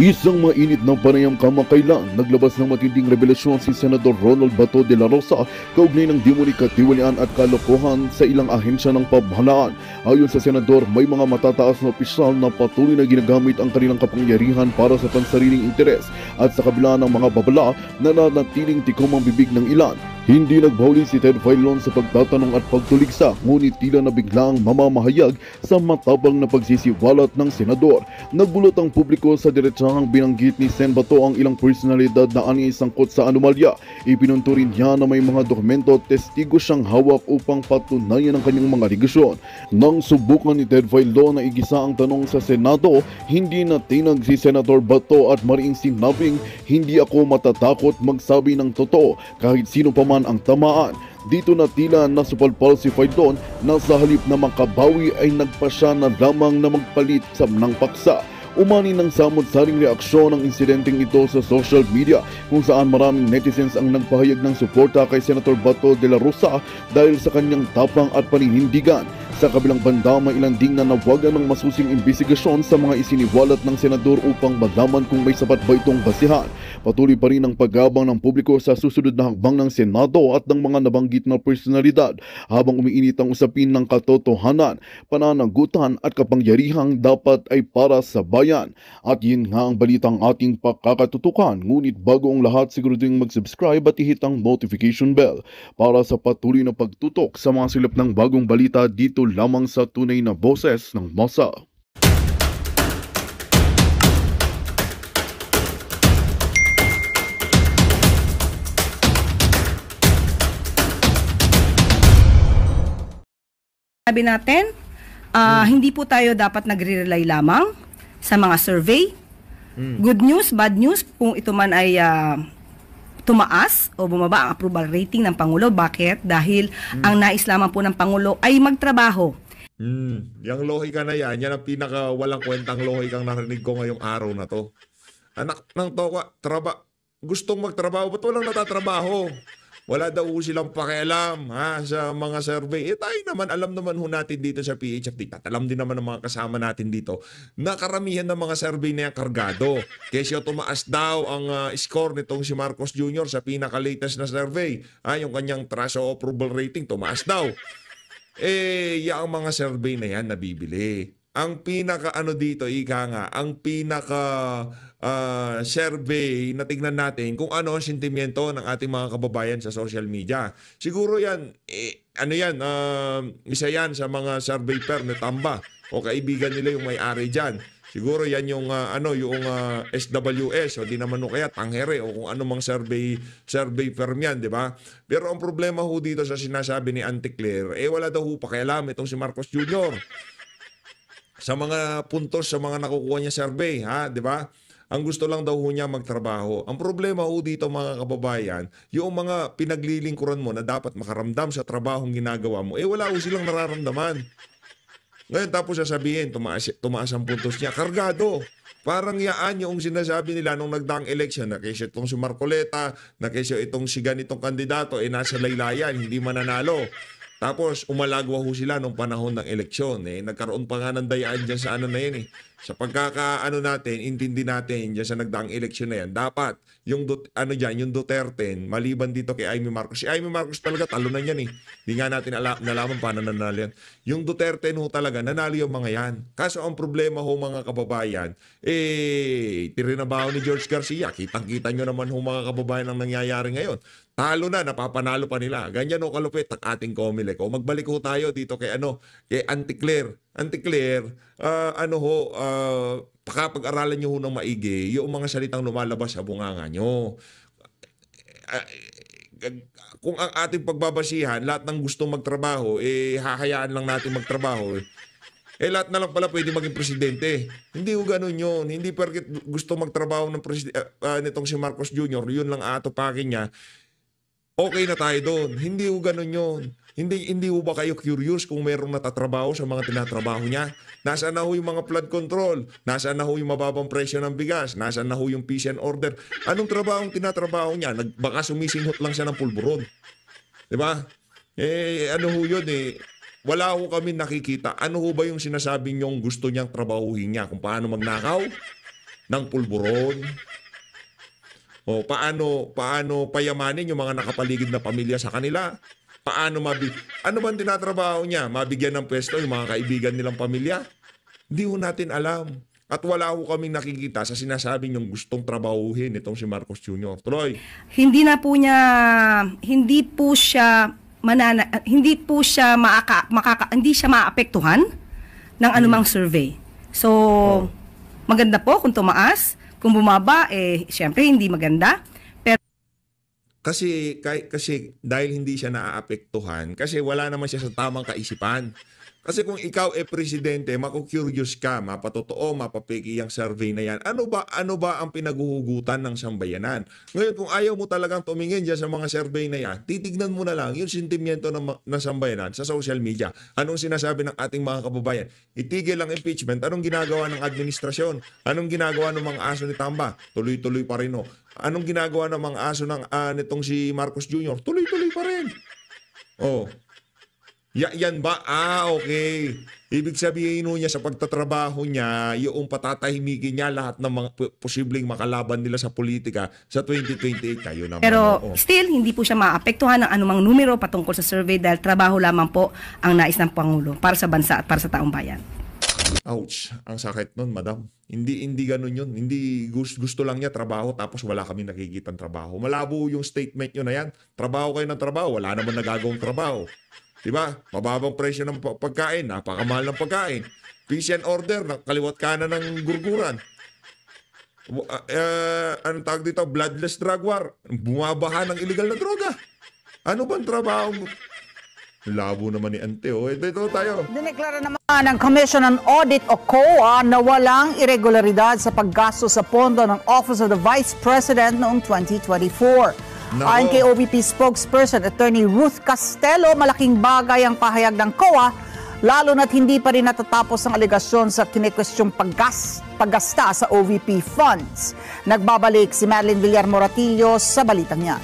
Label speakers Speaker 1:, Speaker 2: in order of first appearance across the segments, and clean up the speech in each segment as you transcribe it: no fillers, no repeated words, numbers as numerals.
Speaker 1: Isang mainit na panayam kamakailan, naglabas ng matinding revelasyon si Senador Ronald Bato de la Rosa kaugnay ng dimoni katiwalian at kalokohan sa ilang ahensya ng pamahalaan. Ayon sa Senador, may mga matataas na opisyal na patuloy na ginagamit ang kanilang kapangyarihan para sa pansariling interes at sa kabila ng mga babala na nanatiling tikom ang bibig ng ilan. Hindi nagbahuli si Ted Filon sa pagtatanong at pagtuligsa, ngunit tila na biglang mamamahayag sa matapang na pagsisiwalat ng senador. Nagbulat ang publiko sa diretsahang binanggit ni Sen Bato ang ilang personalidad na ani sangkot sa anomalya. Ipinunto rin niya na may mga dokumento at testigo siyang hawak upang patunayan ang kanyang mga aligasyon. Nang subukan ni Ted Filon na igisa ang tanong sa Senado, hindi na tinag si Senator Bato at mariing sinabing, "Hindi ako matatakot magsabi ng totoo kahit sino pa man ang tamaan." Dito na tila nasupalpal si Filon na sa halip na makabawi ay nagpasya na lamang na magpalit ng paksa. Umani ng samot-saring reaksyon ang insidenteng ito sa social media kung saan maraming netizens ang nagpahayag ng suporta kay Senator Bato de la Rosa dahil sa kanyang tapang at paninindigan. Sa kabilang banda, may ilan ding nanawagan ng masusing imbestigasyon sa mga isiniwalat ng senador upang malaman kung may sapat ba itong basihan. Patuloy pa rin ang pag-abang ng publiko sa susunod na hakbang ng Senado at ng mga nabanggit na personalidad habang umiinit ang usapin ng katotohanan, pananagutan at kapangyarihang dapat ay para sa bayan. At yun nga ang balitang ating pakakatutukan. Ngunit bago ang lahat, siguro ding mag-subscribe at i-hit ang notification bell para sa patuloy na pagtutok sa mga silip ng bagong balita dito lamang sa tunay na boses ng masa.
Speaker 2: Sabi natin, hindi po tayo dapat nagre-rely lamang sa mga survey. Good news, bad news, kung ito man ay tumaas o bumaba ang approval rating ng Pangulo. Bakit? Dahil ang nais lamang po ng Pangulo ay magtrabaho.
Speaker 3: Yang lohika na yan ang pinaka walang kwentang lohikang narinig ko ngayong araw na to. Anak ng toka, gustong magtrabaho, ba't walang natatrabaho? Wala daw silang pakialam sa mga survey. Tayo naman, alam naman ho natin dito sa PHFD. Alam din naman ng mga kasama natin dito na karamihan ng mga survey na yan kargado. Kasi tumaas daw ang score nitong si Marcos Jr. sa pinaka-latest na survey. Yung kanyang trust o approval rating, tumaas daw. Yung mga survey na yan nabibili. Ang pinaka dito, ang pinaka survey na tignan natin kung ano ang sentimiento ng ating mga kababayan sa social media. Siguro yan, isa yan sa mga survey pair na tamba o kaibigan nila yung may-ari dyan. Siguro yan yung SWS o di naman kaya tanghere o kung ano mang survey firm yan, di ba? Pero ang problema ho dito sa sinasabi ni Auntie Claire, wala daw ho pakialam itong si Marcos Jr. sa mga puntos sa mga nakukuha niya survey, di ba? Ang gusto lang daw ho niya magtrabaho. Ang problema ho dito mga kababayan, yung mga pinaglilingkuran mo na dapat makaramdam sa trabahong ginagawa mo, wala ho silang nararamdaman. Ngayon tapos sasabihin, tumaas ang puntos niya, kargado. Parang yaan yung sinasabi nila nung nagdaang election na kesyo itong si Marcoleta, na kesyo itong si ganitong kandidato, nasa laylayan, hindi mananalo. Tapos umalagwa ho sila nung panahon ng eleksyon. Nagkaroon pa nga ng dayaan dyan sa na yan. Sa pagkakaano natin, intindi natin dyan sa nagdaang eleksyon na yan, dapat yung yung Duterte, maliban dito kay Amy Marcos. Si Amy Marcos talaga, talo na yan. Hindi nga natin nalaman paano nanalo yan. Yung Duterte ho talaga, nanalo yung mga yan. Kaso ang problema ho mga kababayan, tirinabaho ni George Garcia. Kitang-kita nyo naman ho mga kababayan ang nangyayari ngayon. Talo na, napapanalo pa nila. Ganyan o kalupit ang ating Comelec. O magbalik ho tayo dito kay Auntie Claire. Auntie Claire, pakapag-aralan nyo ho ng maigi yung mga salitang lumalabas sa bunganga nyo. Kung ang ating pagbabasihan, lahat ng gustong magtrabaho, hahayaan lang natin magtrabaho. Lahat na lang pala pwede maging presidente. Hindi ho ganun yun. Hindi porket gusto magtrabaho ng nitong si Marcos Jr., yun lang atopakin niya, okay na tayo doon. Hindi ho ganun yun. Hindi ho ba kayo curious kung mayroong natatrabaho sa mga tinatrabaho niya? Nasaan na ho yung mga flood control? Nasaan na ho yung mababang presyo ng bigas? Nasaan na ho yung peace and order? Anong trabahong tinatrabaho niya? Baka sumisinghot lang siya ng pulburon. Diba? Ano ho yun Wala ho kami nakikita. Ano ho ba yung sinasabi niyong gusto niyang trabahuhin niya? Kung paano magnakaw? ng pulburon? O paano payamanin yung mga nakapaligid na pamilya sa kanila? Ano bang tinatrabaho niya? Mabigyan ng pwesto yung mga kaibigan nilang pamilya? Hindi ho natin alam. At wala ho kaming nakikita sa sinasabi niyong gustong trabahuhin itong si Marcos Jr. Tuloy.
Speaker 2: Hindi siya maapektuhan ng anumang survey. So, maganda po kung tumaas. Kung bumaba, syempre hindi maganda. Pero
Speaker 3: Kasi dahil hindi siya naaapektuhan, kasi wala naman siya sa tamang kaisipan. Kasi kung ikaw presidente, maku-curious ka, mapatotoo, mapapiki ang survey na yan. Ano ba ang pinaguhugutan ng sambayanan? Ngayon, kung ayaw mo talagang tumingin dyan sa mga survey na yan, titignan mo na lang yung sentimiento ng sambayanan sa social media. Anong sinasabi ng ating mga kababayan? Itigil ang impeachment. Anong ginagawa ng administrasyon? Anong ginagawa ng mga aso ni Tamba? Tuloy-tuloy pa rin. Anong ginagawa ng mga aso nitong si Marcos Jr.? Tuloy-tuloy pa rin. Yan ba? Okay. Ibig sabihin niya sa pagtatrabaho niya, yung patatahimikin niya lahat ng mga posibleng makalaban nila sa politika sa 2028. Kayo naman.
Speaker 2: Pero still, hindi po siya maapektuhan ng anumang numero patungkol sa survey dahil trabaho lamang po ang nais ng Pangulo para sa bansa at para sa taong bayan.
Speaker 3: Ouch. Ang sakit nun, madam. Hindi ganun yun. Hindi gusto lang niya trabaho tapos wala kami nakikitang trabaho. Malabo yung statement nyo na yan. Trabaho kayo ng trabaho. Wala naman nagagawang trabaho. Diba? Mababang presyo ng pagkain, napakamahal ng pagkain. Peace and order, kaliwat kanan ng gurguran. Anong tawag dito? Bloodless drug war. Bumabaha ng illegal na droga. Ano bang trabaho mo? Labo naman ni Ante. Ito tayo.
Speaker 4: Dineklara naman ng Commission on Audit o COA na walang irregularidad sa paggasto sa pondo ng Office of the Vice President noong 2024. Ayon kay OVP spokesperson Attorney Ruth Castelo, malaking bagay ang pahayag ng COA, lalo na't hindi pa rin natatapos ang alegasyon sa kinikwestyong paggasta sa OVP funds. Nagbabalik si Madeline Villar Moratillo sa balitang yan.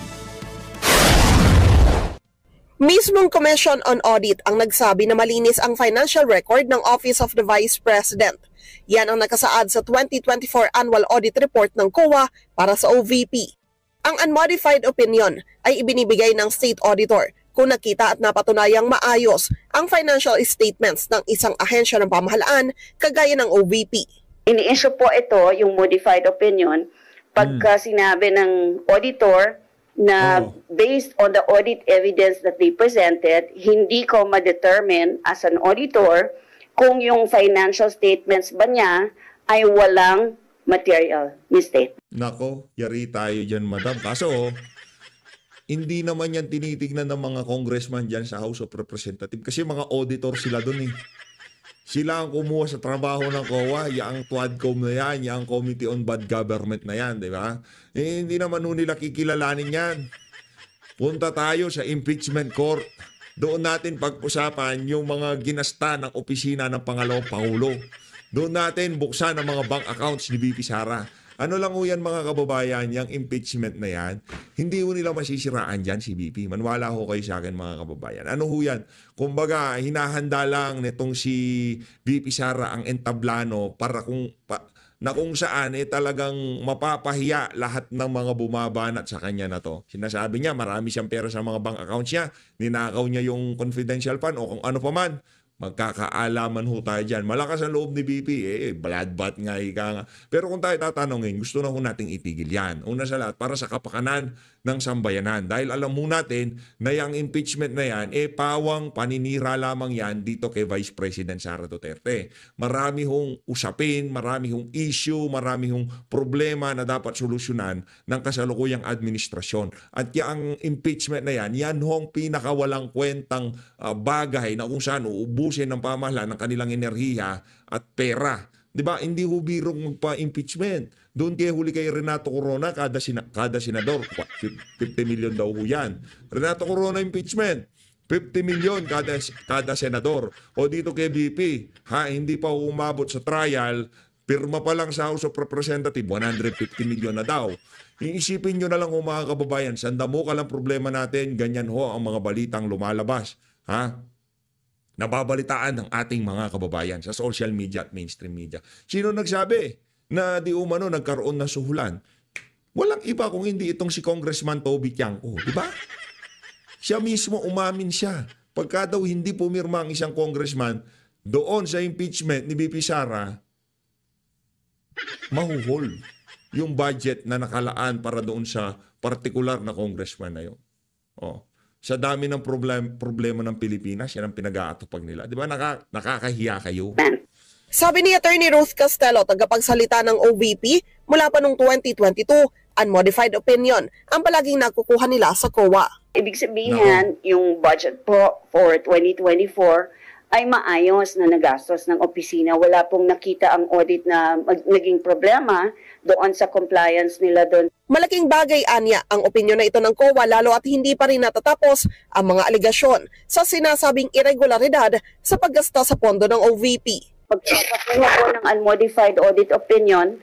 Speaker 5: Mismong Commission on Audit ang nagsabi na malinis ang financial record ng Office of the Vice President. Yan ang nakasaad sa 2024 Annual Audit Report ng COA para sa OVP. Ang unmodified opinion ay ibinibigay ng State Auditor kung nakita at napatunayang maayos ang financial statements ng isang ahensya ng pamahalaan kagaya ng OVP.
Speaker 6: Ini-issue po ito, yung modified opinion, pagka sinabi ng auditor na based on the audit evidence that they presented, hindi ko ma-determine as an auditor kung yung financial statements ba niya ay walang material mistake.
Speaker 3: Nako, yari tayo dyan, madam. Kaso, hindi naman yan tinitignan ng mga congressman dyan sa House of Representatives kasi mga auditor sila dun eh. Sila ang kumuha sa trabaho ng COA, yung TWADCOM na yan, yung Committee on Bad Government na yan, di ba? Hindi naman nila kikilalanin yan. Punta tayo sa impeachment court. Doon natin pag-usapan yung mga ginasta ng opisina ng Pangalawang Pangulo. Doon natin buksan ang mga bank accounts ni VP Sara. Ano lang ho yan mga kababayan, yung impeachment na yan, hindi ho nila masisiraan dyan si VP. Manwala ho kayo sa akin mga kababayan. Ano ho yan? Kumbaga, hinahanda lang nitong si VP Sara ang entablano para kung saan talagang mapapahiya lahat ng mga bumabanat sa kanya na to. Sinasabi niya, marami siyang pera sa mga bank accounts niya, ninakaw niya yung confidential fund o kung ano pa man. Magkakaalaman ho tayo dyan. Malakas ang loob ni BP, bloodbath nga, ika nga. Pero kung tayo tatanungin, gusto na ho nating itigil yan. Una sa lahat, para sa kapakanan ng sambayanan. Dahil alam mo natin na yung impeachment na yan, pawang paninira lamang yan dito kay Vice President Sara Duterte. Marami hong usapin, marami hong issue, marami hong problema na dapat solusyonan ng kasalukuyang administrasyon. At yung impeachment na yan, yan hong pinakawalang kwentang bagay na kung saan uubusin ng pamahalaan ng kanilang enerhiya at pera. Diba? Hindi ho birong magpa-impeachment. Doon kaya huli kay Renato Corona, kada senador, 50 million daw ho yan. Renato Corona impeachment, 50 million kada senador. O dito kay BP, hindi pa umabot sa trial, pirma pa lang sa House of Representatives, 150 million na daw. Iisipin nyo na lang mga kababayan, sandamo ka lang problema natin, ganyan ho ang mga balitang lumalabas. Nababalitaan ng ating mga kababayan sa social media at mainstream media. Sino nagsabi? na di umano nagkaroon ng suhulan. Walang iba kung hindi itong si Congressman Toby Tiangco, di ba? Siya mismo umamin siya. Pagka daw hindi pumirma ang isang congressman doon sa impeachment ni BP Sara, mahuhol yung budget na nakalaan para doon sa partikular na congressman na yun. Oh. Sa dami ng problema ng Pilipinas, yan ang pinag-aatupag nila. Di ba nakakahiya kayo?
Speaker 5: Sabi ni Attorney Ruth Castello, tagapagsalita ng OVP, mula pa noong 2022, unmodified opinion ang palaging nakukuha nila sa COA.
Speaker 6: Ibig sabihin, yung budget po for 2024 ay maayos na nagastos ng opisina. Wala pong nakita ang audit na naging problema doon sa compliance nila doon.
Speaker 5: Malaking bagay, anya, ang opinyon na ito ng COA lalo at hindi pa rin natatapos ang mga aligasyon sa sinasabing irregularidad sa paggasta sa pondo ng OVP.
Speaker 6: Pagkakakuha po ng unmodified audit opinion,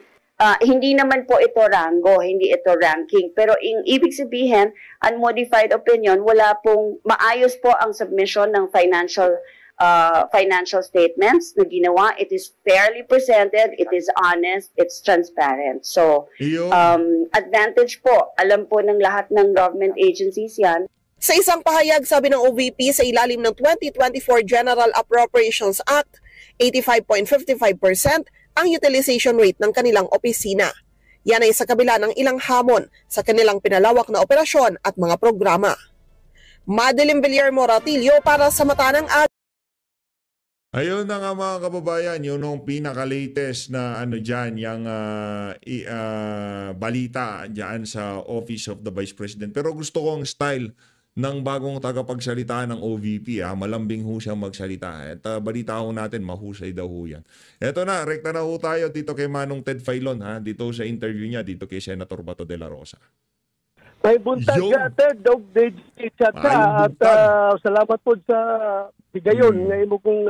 Speaker 6: hindi naman po ito rango, hindi ito ranking. Pero ibig sabihin, unmodified opinion, wala pong maayos po ang submission ng financial statements na ginawa. It is fairly presented, it is honest, it's transparent. So, advantage po, alam po ng lahat ng government agencies yan.
Speaker 5: Sa isang pahayag, sabi ng OVP, sa ilalim ng 2024 General Appropriations Act, 85.55% ang utilization rate ng kanilang opisina. Yan ay sa kabila ng ilang hamon sa kanilang pinalawak na operasyon at mga programa. Madeline Villarmo Ratillo para sa Mata ng Ag.
Speaker 3: Ayun na nga mga kababayan, yun ang pinaka-latest na dyan, yung balita dyan sa Office of the Vice President. Pero gusto ko ang style ng bagong tagapagsalita ng OVP. Malambing ho siyang magsalita. At balita ho natin, mahusay daw ho yan. Eto na, rekta na ho tayo dito kay Manong Ted Filon, dito sa interview niya, dito kay Senator Bato de la Rosa.
Speaker 7: May buntag ka, Ted. Dog day chat ka. At salamat po sa higayon ngayon mo kong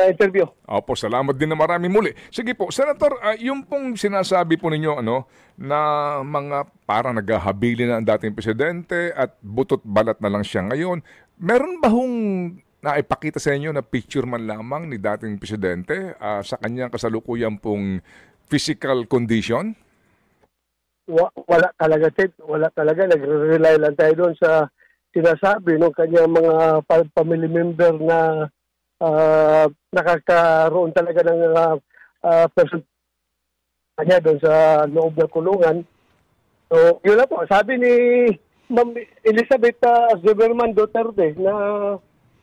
Speaker 7: interview.
Speaker 8: Opo, salamat din na marami muli. Sige po, Senator, yung pong sinasabi po ninyo na mga parang naghahabilin na ang dating presidente at butot balat na lang siya ngayon, meron ba hong naipakita sa inyo na picture man lamang ni dating presidente sa kanyang kasalukuyan pong physical condition?
Speaker 7: Wala talaga, Ted. Wala talaga. Nagre-rely lang tayo doon sa sinasabi ng kanyang mga family member na nakakaroon talaga ng person kanya doon sa loob ng kulungan. So, yun lang po. Sabi ni Ma'am Elizabeth Zimmerman Duterte na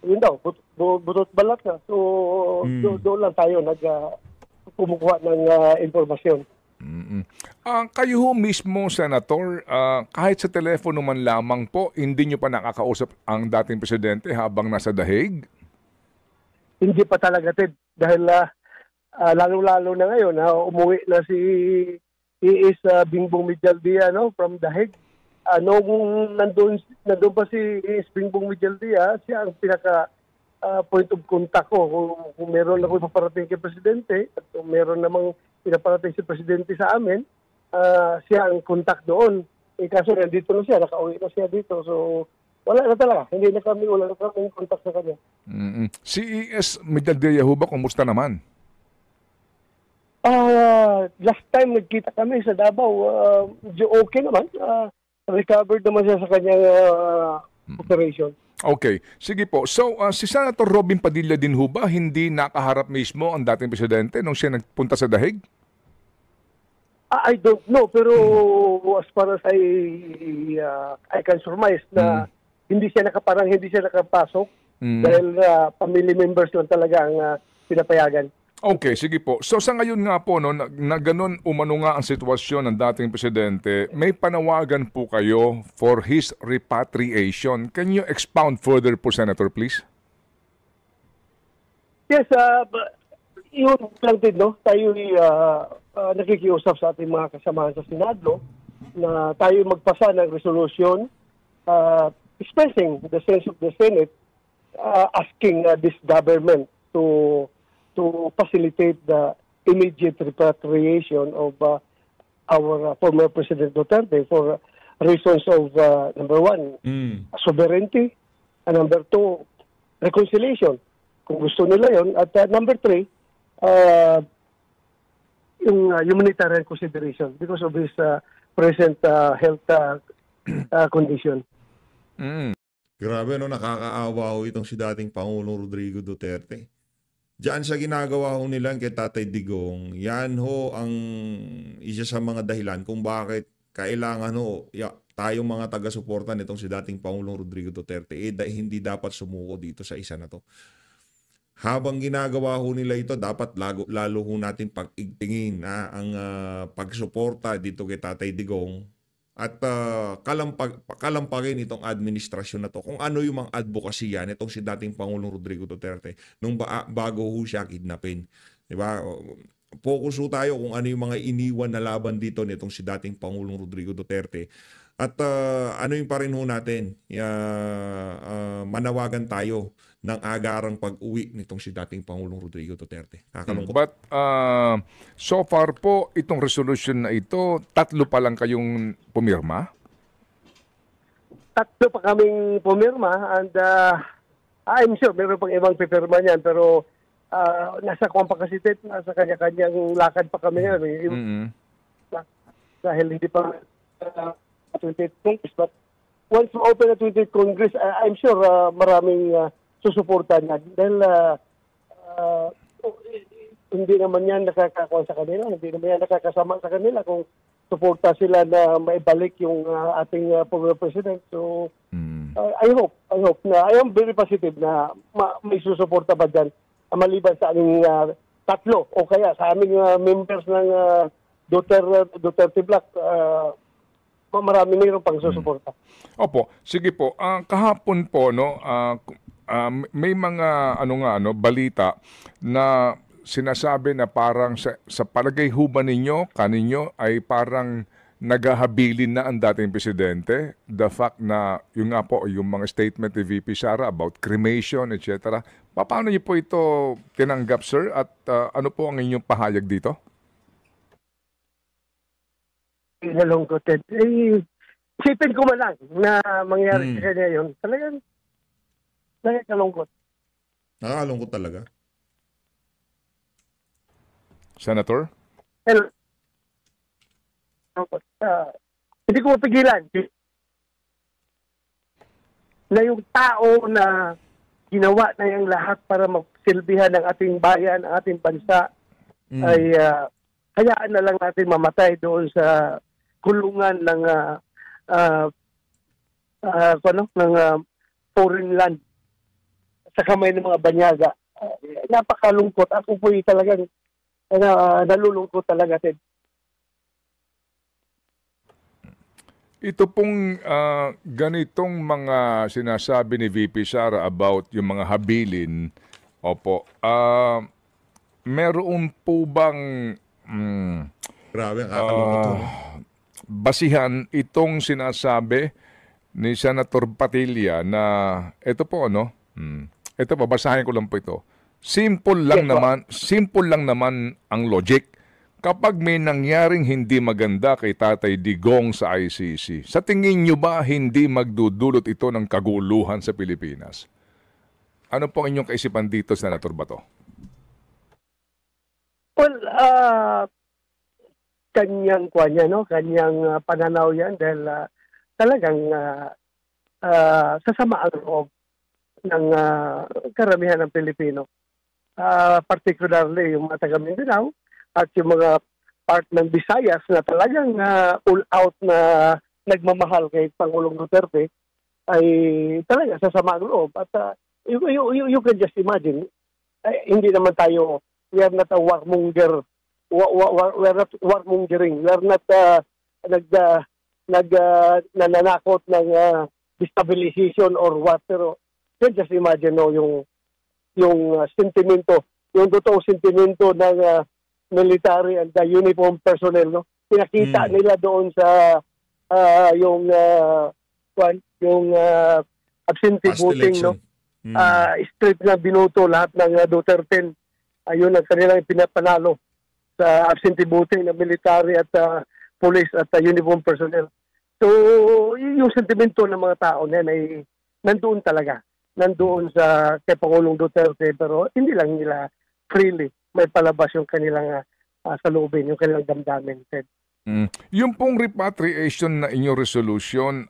Speaker 7: yun daw, butot balat na. So, doon lang tayo kumukuha ng informasyon.
Speaker 8: Kayo ho mismo, Senator, kahit sa telepono man lamang po, hindi nyo pa nakakausap ang dating presidente habang nasa The Hague?
Speaker 7: Hindi pa talaga, Ted. Dahil lalo-lalo na ngayon, umuwi na si E.S. Bingbong Medialdia from The Hague. Nung nandun pa si E.S. Bingbong Medialdia, siya ang pinaka point of contact ko. Kung meron ako ipaparating kay Presidente, at kung meron namang pinaparating si Presidente sa amin, siya ang contact doon. Kaso nandito na siya, nakauwi na siya dito. So, wala na talaga. Wala na kami contact sa kanya.
Speaker 8: Si E.S. Medialdia ho ba, kumusta naman?
Speaker 7: Last time nagkita kami sa Davao, okay naman. Recovered naman siya sa kanyang operation.
Speaker 8: Okay. Sige po. So, si Senator Robin Padilla din ho ba hindi nakaharap mismo ang dating presidente nung siya nagpunta sa The Hague?
Speaker 7: I don't know, pero as far as I can surmise na hindi siya nakapasok dahil family members lang talaga ang pinapayagan.
Speaker 8: Okay, sige po. So sa ngayon nga po, na ganun umano nga ang sitwasyon ng dating presidente, may panawagan po kayo for his repatriation. Can you expound further po, Senator, please?
Speaker 7: Yes, yun lang din, tayo nakikiusap sa ating mga kasamahan sa Senado na tayo magpasa ng resolution expressing the sense of the Senate asking this government to facilitate the immediate repatriation of our former President Duterte for reasons of, number one, sovereignty, and number two, reconciliation. Kung gusto nila yon. At number three, yung humanitarian consideration because of his present health condition.
Speaker 3: Grabe, no, nakakaawa ho itong si dating Pangulong Rodrigo Duterte. Diyan sa ginagawa ho nila kay Tatay Digong, yan ho ang isa sa mga dahilan kung bakit kailangan ho tayong mga taga-suporta nitong si dating Pangulong Rodrigo Duterte hindi dapat sumuko dito sa isa na to. Habang ginagawa ho nila ito, dapat lalo ho natin pag-igtingin ang pagsuporta dito kay Tatay Digong at kalampagin itong administrasyon na to kung ano yung mga advocacy yan itong si dating Pangulong Rodrigo Duterte nung bago ho siya kidnapin. Diba? Focus ho tayo kung ano yung mga iniwan na laban dito nitong si dating Pangulong Rodrigo Duterte. At ano yung pa rin ho natin, manawagan tayo ng agarang pag-uwi nitong si dating Pangulong Rodrigo Duterte. Kakalungkot.
Speaker 8: But so far po, itong resolution na ito, 3 pa lang kayong pumirma?
Speaker 7: 3 pa kaming pumirma and I'm sure meron pang ibang pipirma niyan pero nasa kuwan pa kasi nasa kanya-kanyang lakad pa kami ngayon. Dahil hindi pa 28th Congress. But once we open the 28th Congress, I'm sure maraming susuporta niya. Dahil hindi naman yan nakakakuha sa kanila, hindi naman yan nakakasama sa kanila kung suporta sila na maibalik yung ating former president. So, I hope na, I am very positive na may susuporta ba dyan maliban sa aming 3 o kaya sa aming members ng Duterte Black, marami mayroon pang susuporta.
Speaker 8: Opo, sige po. Kahapon po no, may mga balita na sinasabi na parang sa palagay ho ba ninyo, kaninyo ay parang naghahabilin na ang dating presidente. The fact na yung nga po, yung mga statement ni VP Sara about cremation, etc. Paano niyo po ito tinanggap, sir? At ano po ang inyong pahayag dito?
Speaker 7: Nalungkotin. Isipin ko man lang na mangyari sa kanya yun. Talagang kalungkot.
Speaker 3: Nakakalungkot talaga.
Speaker 8: Senator?
Speaker 7: Well, hindi ko mapigilan na yung tao na ginawa na yung lahat para magsilbihan ng ating bayan, ang ating bansa, ay hayaan na lang natin mamatay doon sa kulungan ng foreign land sa kamay ng mga banyaga. Napakalungkot. Ako po talagang nalulungkot talaga, Ted.
Speaker 8: Ito pong ganitong mga sinasabi ni VP Sara about yung mga habilin, opo, meron po bang
Speaker 3: grabe, nakakalungkot.
Speaker 8: Basihan itong sinasabi ni Senator Padilla na ito po ito po, basahin ko lang po ito. Simple lang naman ang logic. Kapag may nangyaring hindi maganda kay Tatay Digong sa ICC, sa tingin nyo ba hindi magdudulot ito ng kaguluhan sa Pilipinas? Ano po ang inyong kaisipan dito, Senator Bato?
Speaker 7: Well, kanyang pananaw yan dahil talagang sasama ang loob ng karamihan ng Pilipino. Particularly yung mga taga Mindanao at yung mga part ng Visayas na talagang all out na nagmamahal kay Pangulong Duterte ay talaga sasama ang loob. At you can just imagine, hindi naman tayo, we are not a warmonger. We are not warmongering. We are not nananakot ng destabilization or what. Pero you just imagine yung sentimento, yung totoong sentimento ng military and the uniform personnel, pinakita nila doon sa yung absentee voting, straight na binoto lahat ng Duterte. Ayun ang kanilang pinapanalo sa absentee voting ng military at police at uniform personnel. So, yung sentimento ng mga tao na yan ay nandoon talaga. Nandoon sa kay Pangulong Duterte, pero hindi lang nila freely may palabas yung kanilang saloobin, yung kanilang damdamin, Ted.
Speaker 8: Yung pong repatriation na inyong resolution,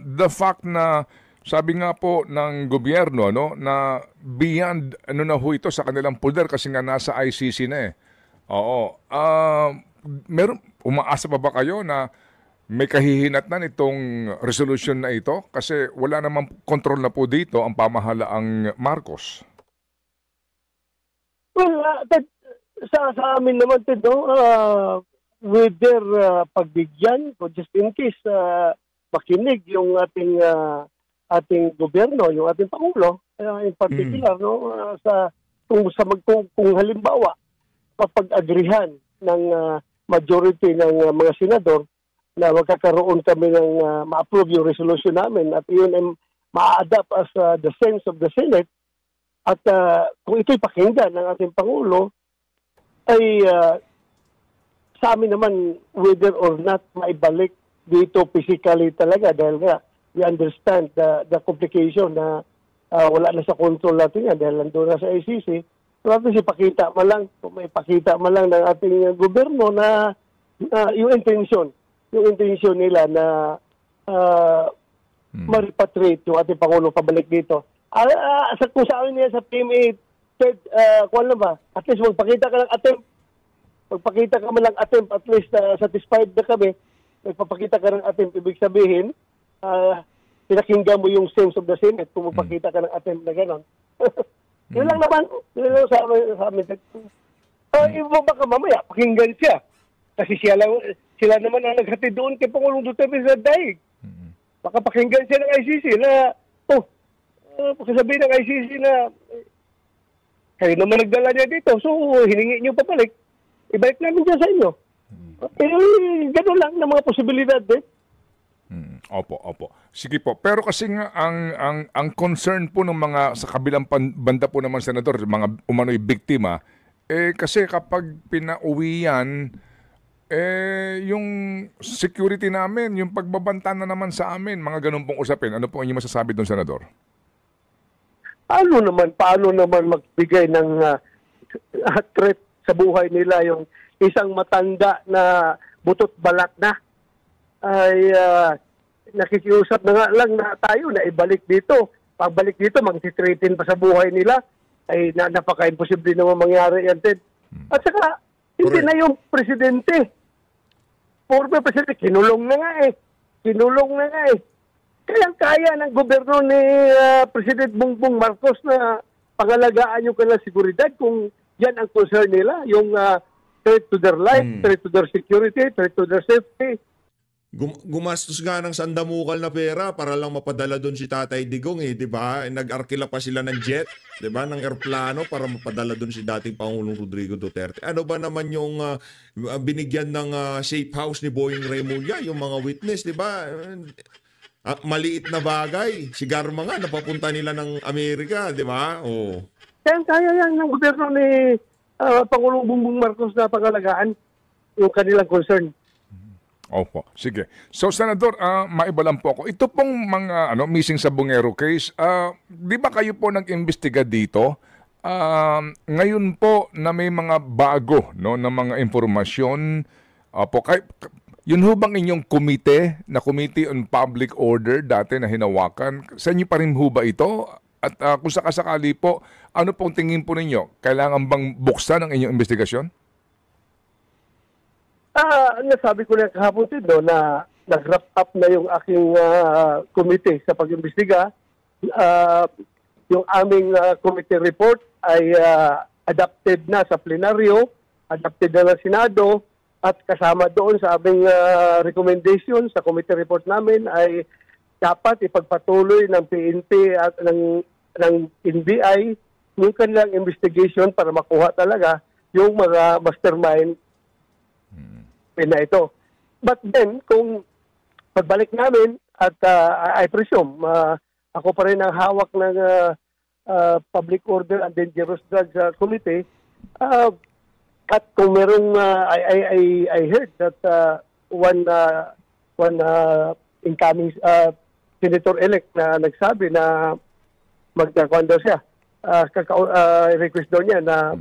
Speaker 8: the fact na sabi nga po ng gobyerno na beyond na ho ito sa kanilang poder kasi nga nasa ICC na eh. Oo. Umaasa pa ba kayo na may kahihinatnan itong resolution na ito? Kasi wala namang kontrol na po dito ang pamahalaang Marcos.
Speaker 7: Well, sa amin naman, Ted, with their pagbigyan, just in case makinig yung ating gobyerno, yung ating Pangulo, in particular, kung halimbawa, mapag-agrihan ng majority ng mga senador na magkakaroon kami ng ma-approve yung resolution namin at yun ay ma-adapt as the sense of the Senate at kung ito'y pakinggan ng ating Pangulo ay sa amin naman whether or not maibalik dito physically talaga dahil nga we understand the complication na wala na sa control natin yan dahil nandun na sa ICC. So at least ipakita man lang, kung may pakita man lang ng ating gobyerno na yung intention nila na ma-repatriate yung ating Pangulo pabalik dito. Kung sa amin niya sa PMA, Ted, kung alam ba, at least magpakita ka ng attempt. Magpakita ka man lang attempt, at least satisfied na kami. Magpapakita ka ng attempt, ibig sabihin, pinakinggan mo yung sense of the Senate kung magpakita ka ng attempt na gano'n. Yun lang naman. Yun lang sa amin. Iba baka mamaya, pakinggan siya. Kasi sila naman ang naghatid doon kay Pangulong Duterte sa daig. Baka pakinggan siya ng ICC na, pagkasabihin ng ICC na, kayo naman nagdala niya dito, so hiningi niyo papalik. Ibalik namin dyan sa inyo. Gano'n lang ng mga posibilidad
Speaker 8: Opo. Sige po. Pero kasi nga ang concern po ng mga sa kabilang banda po naman senador, mga umano'y biktima, kasi kapag pinauwi yan, yung security namin, yung pagbabanta na naman sa amin, mga ganun pong usapin. Ano po ang inyong masasabi doon, senador?
Speaker 7: Paano naman magbigay ng threat sa buhay nila yung isang matanda na butot balat na ay nakikiusap na nga lang na tayo na ibalik dito. Pagbalik dito, mag-threaten pa sa buhay nila, ay napaka-imposible naman mangyari yan, Ted. At saka, hindi na yung presidente. Former presidente, kinulong na nga eh. Kaya ng gobyerno ni President Bongbong Marcos na pangalagaan yung kanilang seguridad kung yan ang concern nila, yung threat to their life, threat to their security, threat to their safety.
Speaker 3: Gumastos nga ng sandamukal na pera para lang mapadala doon si Tatay Digong di ba? Nag-arkila pa sila ng jet, di ba? Ng aeroplano para mapadala doon si dating Pangulong Rodrigo Duterte. Ano ba naman yung binigyan ng safe house ni Boying Remulla, yung mga witness, di ba? Maliit na bagay. Si Garma nga, napapunta nila ng Amerika, di ba?
Speaker 7: Kaya yan ng gobyerno ni Pangulong Bongbong Marcos na pangalagaan yung kanilang concern.
Speaker 8: Opo, sige. So, Senador, maiba lang po ako. Ito pong mga missing sa Bungero case, di ba kayo po nag-imbestiga dito? Ngayon po na may mga bago na mga informasyon, yun ho bang inyong Committee on Public Order dati na hinawakan? Sa inyo pa rin ho ba ito? At kung sakasakali po, ano pong tingin po ninyo? Kailangan bang buksan ang inyong investigasyon?
Speaker 7: Nasabi ko na kahapon na nag-wrap up na yung aking committee sa pag-imbestiga. Yung aming committee report ay adopted na sa plenaryo, adopted na ng Senado, at kasama doon sa aming recommendation sa committee report namin ay dapat ipagpatuloy ng PNP at ng NBI yung kanilang investigation para makuha talaga yung mga mastermind na ito. But then, kung pagbalik namin, at I presume, ako pa rin ang hawak ng Public Order and Dangerous Drugs Committee, at kung merong, I heard that one incoming senator-elect na nagsabi na magkakuan daw siya, request daw niya na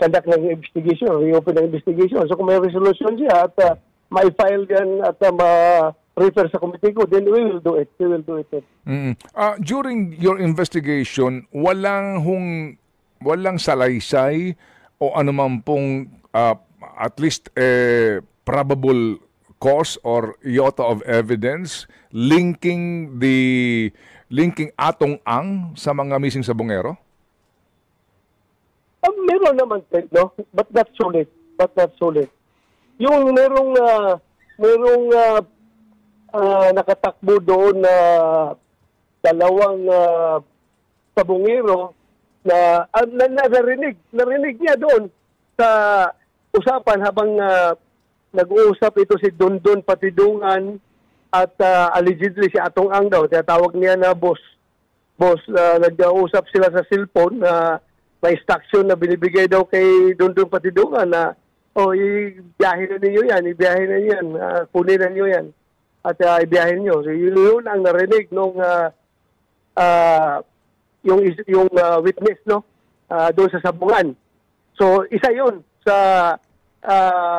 Speaker 7: conduct ng investigation, reopen ng investigation. So kung may resolution siya at ma-file yan at ma-refer sa committee ko, then we will do it. We will do it.
Speaker 8: During your investigation, walang salaysay o anuman pong at least probable cause or iota of evidence linking Atong Ang sa mga missing sabongero?
Speaker 7: Meron naman, no? But that's solid. Yung merong nakatakbo doon na dalawang sabongero na narinig niya doon sa usapan habang nag-uusap ito si Dondon Patidungan at allegedly si Atong Ang daw, tinatawag niya na boss. Nag-uusap sila sa cellphone na may instruction na binibigay daw kay Dondon Patidungan na ibiyahin na ninyo yan, kunin na ninyo yan at ibiyahin nyo. So yun ang narinig nung yung witness, no, doon sa sabungan. So isa yun sa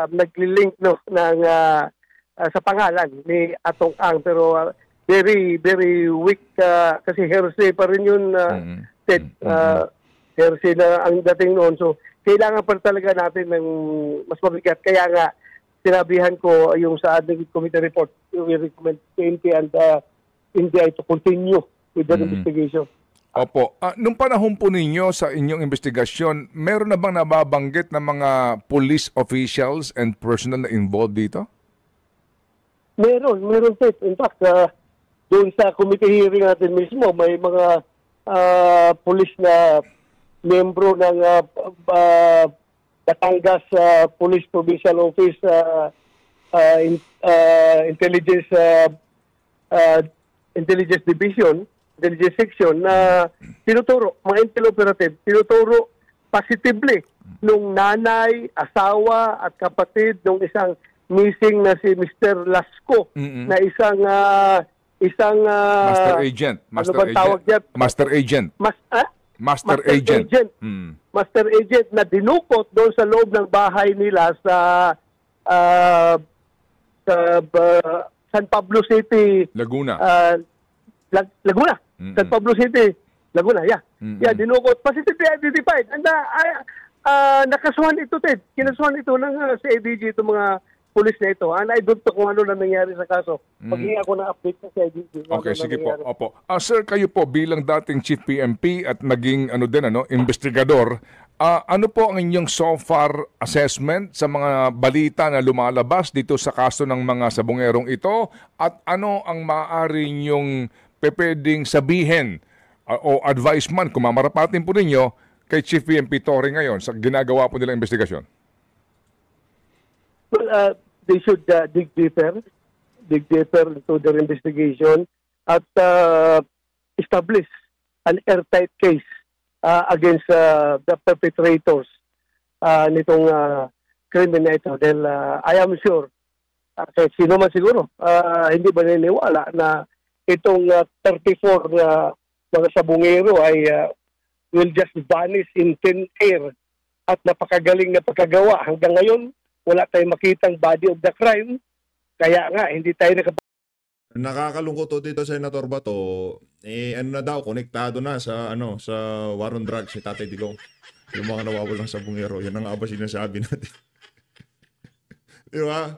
Speaker 7: nagli-link, no, ng sa pangalan ni Atong Ang, pero very very weak kasi hearsay pa rin yun, Ted. Hearsay na ang dating noon. So kailangan pa talaga natin ng mas mabigat. Kaya nga sinabihan ko yung sa admin committee report, we recommend PNP and NBI to continue with the investigation.
Speaker 8: Opo. Nung panahon po ninyo sa inyong investigasyon, meron na bang nababanggit na mga police officials and personnel na involved dito?
Speaker 7: Meron. In fact, doon sa committee hearing natin mismo, may mga police na membro ng Batangas Police Provincial Office Intelligence Division, Intelligence Section na tinuturo, mga intel operative, tinuturo positively nung nanay, asawa at kapatid nung isang missing na si Mr. Lasco na isang
Speaker 8: Master Agent. Master
Speaker 7: Agent na dinukot doon sa loob ng bahay nila sa San Pablo City,
Speaker 8: Laguna.
Speaker 7: Laguna. San Pablo City, Laguna, yeah. Yeah, dinukot. Positively identified. And nakasuhan ito, Ted. Kinasuhan ito ng sa ADG, itong mga pulis na ito. And I don't know kung ano na nangyari sa kaso. Paghingi ako ng update sa ADG.
Speaker 8: Okay, sige po. Opo. Sir, kayo po bilang dating Chief PNP at naging investigador, ano po ang inyong so far assessment sa mga balita na lumalabas dito sa kaso ng mga sabongerong ito at ano ang maaari nyong pwedeng sabihin o advice man kung mamarapatin po ninyo kay Chief PNP Torre ngayon sa ginagawa po nilang investigasyon?
Speaker 7: Well, they should dig deeper into their investigation at establish an airtight case against the perpetrators nitong krimen na ito. Dahil I am sure, kahit sino man siguro, hindi ba naniniwala na itong 34 mga sabungero ay will just vanish in thin air at napakagaling na pagkagawa. Hanggang ngayon, wala tayong makitang body of the crime. Kaya nga, hindi tayo
Speaker 3: Nakakalungkot to dito, Senator Bato. Konektado na sa sa war on drugs si Tatay Digong. Yung mga nawawalang sabungero, yan ang nga ba sinasabi natin? Di ba?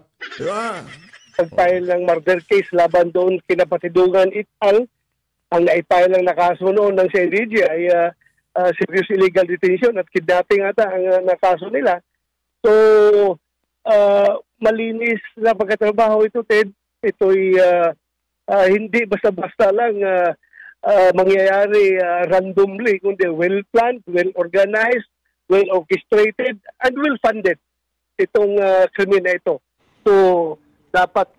Speaker 7: Pag-file ng murder case laban doon kinapatidungan et al. Ang naipile lang na kaso noon ng CIDG ay serious illegal detention at kidnapping ata ang nakaso nila. So, malinis na pagkatrabaho ito, Ted. Ito'y hindi basta-basta lang mangyayari randomly, kundi well-planned, well-organized, well-orchestrated, and well-funded itong krimen na ito. So, dapat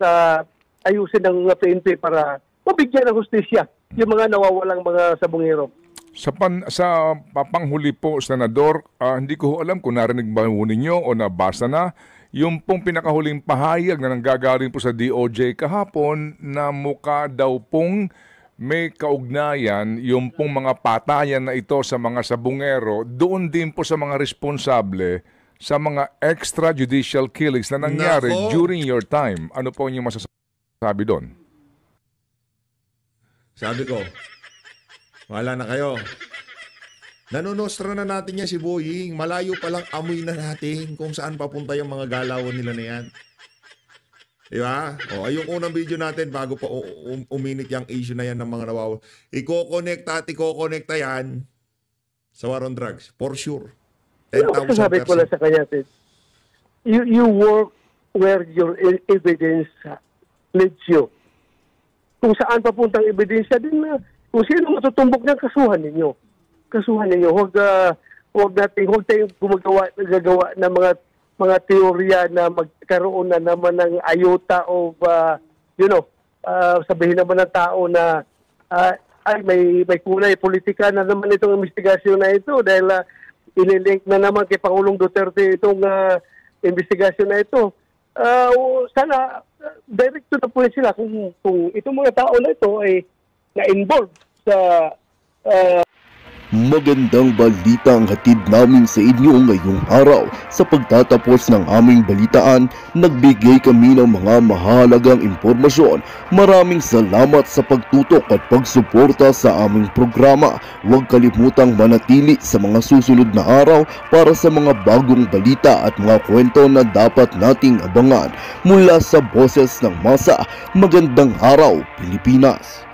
Speaker 7: ayusin ng PNP para mabigyan ng hustisya yung mga nawawalang mga sabungero.
Speaker 8: Sa papanghuli po, Senador, hindi ko alam kung narinig ba ninyo o nabasa na yung pong pinakahuling pahayag na nanggagaling po sa DOJ kahapon na mukha daw pong may kaugnayan yung pong mga patayan na ito sa mga sabungero, doon din po sa mga responsable sa mga extrajudicial killings na nangyari
Speaker 3: Nako.
Speaker 8: during your time. Ano po yung masasabi doon?
Speaker 3: Sabi ko, wala na kayo. Nanonostra na natin yan si Boying. Malayo pa lang amoy na natin kung saan papunta yung mga galawan nila na yan. Di ba? O, ay yung unang video natin bago pa uminit yung issue na yan ng mga nawawala. Iko-connecta yan sa war on drugs. For sure. 10,000%.
Speaker 7: Sabi ko lang sa kanya, Ted, you work where your evidence leads you. Kung saan papuntang ebidensya din na kung sino matutumbok niyan, kasuhan ninyo. Kasuhan ninyo. Huwag tayong gumagawa ng mga teorya na magkaroon na naman ng ayuta of, sabihin naman ng tao na ay may kulay politika na naman itong investigasyon na ito dahil inilink na naman kay Pangulong Duterte itong investigasyon na ito. Sana direkto na po sila kung itong mga tao na ito ay na-involve sa
Speaker 1: Magandang balita ang hatid namin sa inyo ngayong araw. Sa pagtatapos ng aming balitaan, nagbigay kami ng mga mahalagang impormasyon. Maraming salamat sa pagtutok at pagsuporta sa aming programa. Huwag kalimutang manatili sa mga susunod na araw para sa mga bagong balita at mga kwento na dapat nating abangan. Mula sa Boses ng Masa, magandang araw Pilipinas!